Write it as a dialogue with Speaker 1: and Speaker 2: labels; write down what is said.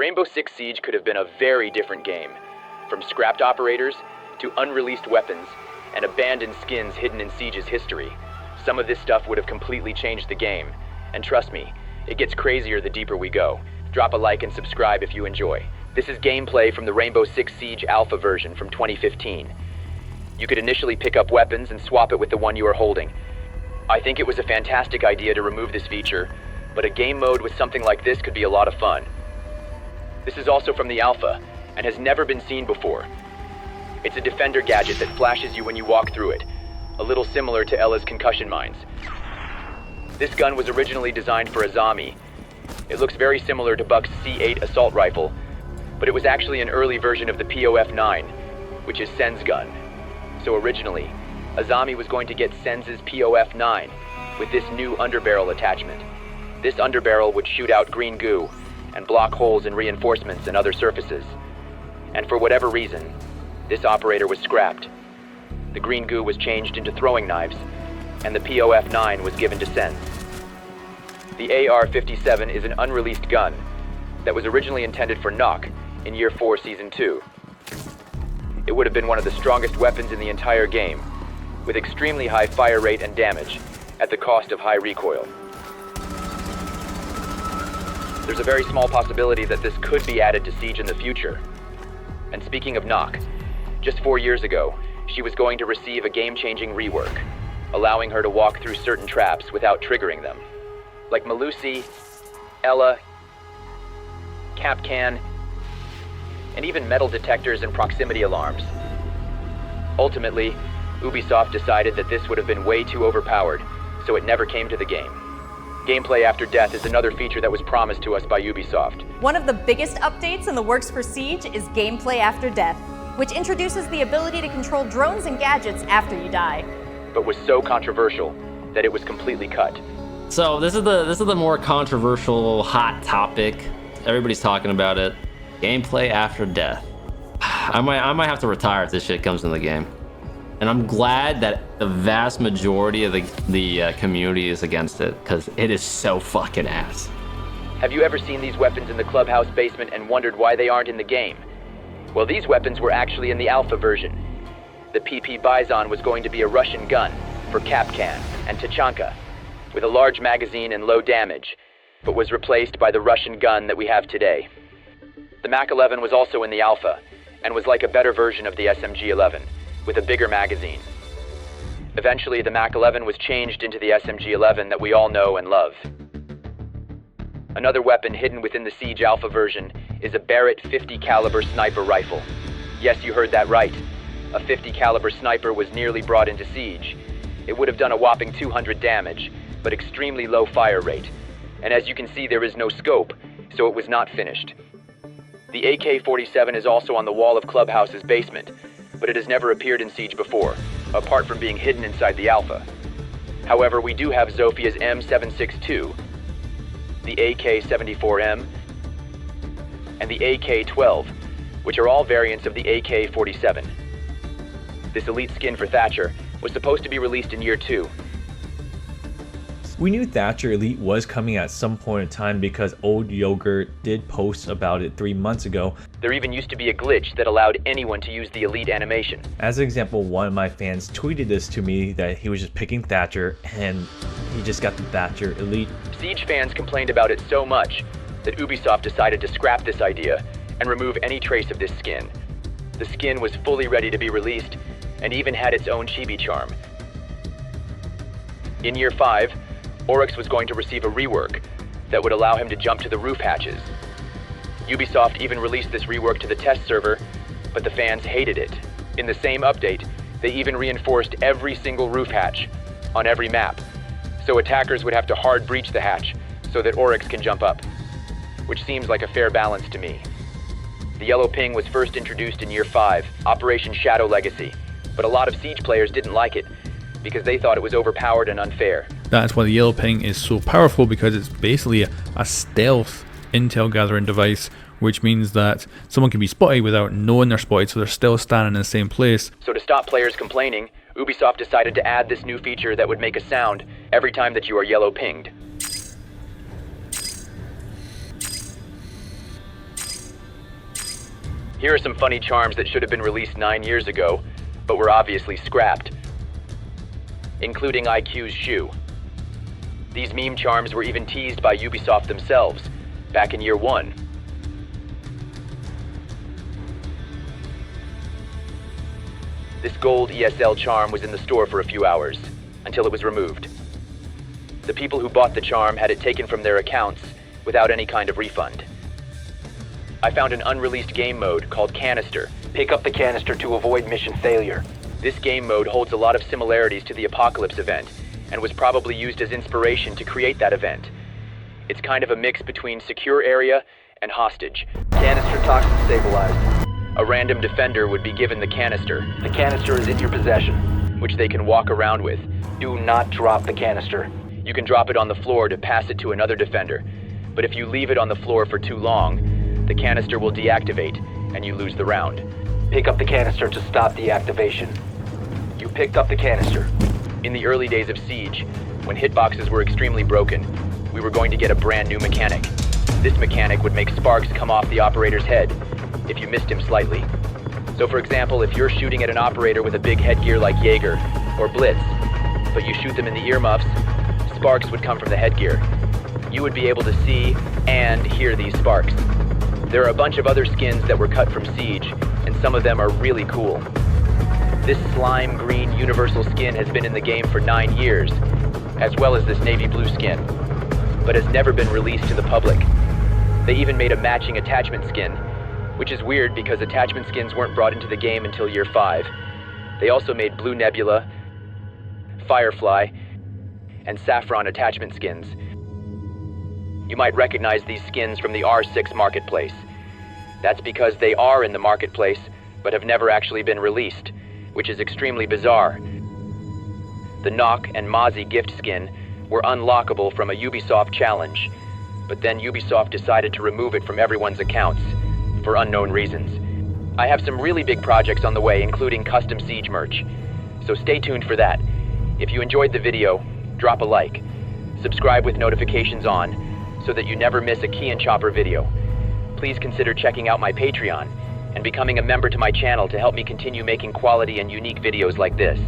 Speaker 1: Rainbow Six Siege could have been a very different game. From scrapped operators to unreleased weapons and abandoned skins hidden in Siege's history. Some of this stuff would have completely changed the game. And trust me, it gets crazier the deeper we go. Drop a like and subscribe if you enjoy. This is gameplay from the Rainbow Six Siege Alpha version from 2015. You could initially pick up weapons and swap it with the one you are holding. I think it was a fantastic idea to remove this feature, but a game mode with something like this could be a lot of fun. This is also from the Alpha, and has never been seen before. It's a defender gadget that flashes you when you walk through it, a little similar to Ella's concussion mines. This gun was originally designed for Azami. It looks very similar to Buck's C8 assault rifle, but it was actually an early version of the POF-9, which is Sen's gun. So originally, Azami was going to get Sens's POF-9 with this new underbarrel attachment. This underbarrel would shoot out green goo and block holes in reinforcements and other surfaces. And for whatever reason, this operator was scrapped. The green goo was changed into throwing knives, and the POF-9 was given to Sens. The AR-57 is an unreleased gun that was originally intended for Nokk in Year 4 Season 2. It would have been one of the strongest weapons in the entire game, with extremely high fire rate and damage, at the cost of high recoil. There's a very small possibility that this could be added to Siege in the future. And speaking of Nokk, just 4 years ago, she was going to receive a game-changing rework, allowing her to walk through certain traps without triggering them. Like Melusi, Ella, Kapkan, and even metal detectors and proximity alarms. Ultimately, Ubisoft decided that this would have been way too overpowered, so it never came to the game. Gameplay after death is another feature that was promised to us by Ubisoft.
Speaker 2: One of the biggest updates in the works for Siege is gameplay after death, which introduces the ability to control drones and gadgets after you die.
Speaker 1: But was so controversial that it was completely cut.
Speaker 3: So this is the more controversial hot topic. Everybody's talking about it. Gameplay after death. I might have to retire if this shit comes in the game. And I'm glad that the vast majority of the community is against it, because it is so fucking ass.
Speaker 1: Have you ever seen these weapons in the clubhouse basement and wondered why they aren't in the game? Well, these weapons were actually in the alpha version. The PP Bizon was going to be a Russian gun for Kapkan and Tachanka, with a large magazine and low damage, but was replaced by the Russian gun that we have today. The MAC-11 was also in the alpha, and was like a better version of the SMG-11, with a bigger magazine. Eventually, the MAC-11 was changed into the SMG-11 that we all know and love. Another weapon hidden within the Siege Alpha version is a Barrett 50 caliber sniper rifle. Yes, you heard that right. A 50 caliber sniper was nearly brought into Siege. It would have done a whopping 200 damage, but extremely low fire rate. And as you can see, there is no scope, so it was not finished. The AK-47 is also on the wall of Clubhouse's basement, but it has never appeared in Siege before, apart from being hidden inside the Alpha. However, we do have Zofia's M762, the AK-74M, and the AK-12, which are all variants of the AK-47. This elite skin for Thatcher was supposed to be released in Year 2.
Speaker 4: We knew Thatcher Elite was coming at some point in time because Old Yogurt did post about it 3 months ago.
Speaker 1: There even used to be a glitch that allowed anyone to use the Elite animation.
Speaker 4: As an example, one of my fans tweeted this to me that he was just picking Thatcher and he just got the Thatcher Elite.
Speaker 1: Siege fans complained about it so much that Ubisoft decided to scrap this idea and remove any trace of this skin. The skin was fully ready to be released and even had its own chibi charm. In Year 5, Oryx was going to receive a rework that would allow him to jump to the roof hatches. Ubisoft even released this rework to the test server, but the fans hated it. In the same update, they even reinforced every single roof hatch on every map, so attackers would have to hard breach the hatch so that Oryx can jump up, which seems like a fair balance to me. The yellow ping was first introduced in Year 5, Operation Shadow Legacy, but a lot of Siege players didn't like it because they thought it was overpowered and unfair.
Speaker 5: That's why the yellow ping is so powerful, because it's basically a stealth intel gathering device, which means that someone can be spotted without knowing they're spotted, so they're still standing in the same place.
Speaker 1: So to stop players complaining, Ubisoft decided to add this new feature that would make a sound every time that you are yellow pinged. Here are some funny charms that should have been released 9 years ago, but were obviously scrapped, including IQ's shoe. These meme charms were even teased by Ubisoft themselves, back in year 1. This gold ESL charm was in the store for a few hours, until it was removed. The people who bought the charm had it taken from their accounts without any kind of refund. I found an unreleased game mode called Canister. Pick up the canister to avoid mission failure. This game mode holds a lot of similarities to the Apocalypse event, and was probably used as inspiration to create that event. It's kind of a mix between secure area and hostage.
Speaker 6: Canister toxin stabilized.
Speaker 1: A random defender would be given the canister,
Speaker 6: The canister is in your possession.
Speaker 1: which they can walk around with.
Speaker 6: Do not drop the canister.
Speaker 1: You can drop it on the floor to pass it to another defender, but if you leave it on the floor for too long, the canister will deactivate, and you lose the round.
Speaker 6: Pick up the canister to stop deactivation. You picked up the canister.
Speaker 1: In the early days of Siege, when hitboxes were extremely broken, we were going to get a brand new mechanic. This mechanic would make sparks come off the operator's head if you missed him slightly. So for example, if you're shooting at an operator with a big headgear like Jaeger or Blitz, but you shoot them in the earmuffs, sparks would come from the headgear. You would be able to see and hear these sparks. There are a bunch of other skins that were cut from Siege, and some of them are really cool. This slime green universal skin has been in the game for 9 years, as well as this navy blue skin, but has never been released to the public. They even made a matching attachment skin, which is weird because attachment skins weren't brought into the game until year 5. They also made Blue Nebula, Firefly, and Saffron attachment skins. You might recognize these skins from the R6 marketplace. That's because they are in the marketplace, but have never actually been released, which is extremely bizarre. The Nokk and Mozzie gift skin were unlockable from a Ubisoft challenge, but then Ubisoft decided to remove it from everyone's accounts, for unknown reasons. I have some really big projects on the way, including custom Siege merch, so stay tuned for that. If you enjoyed the video, drop a like. Subscribe with notifications on, so that you never miss a Key and Chopper video. Please consider checking out my Patreon and becoming a member to my channel to help me continue making quality and unique videos like this.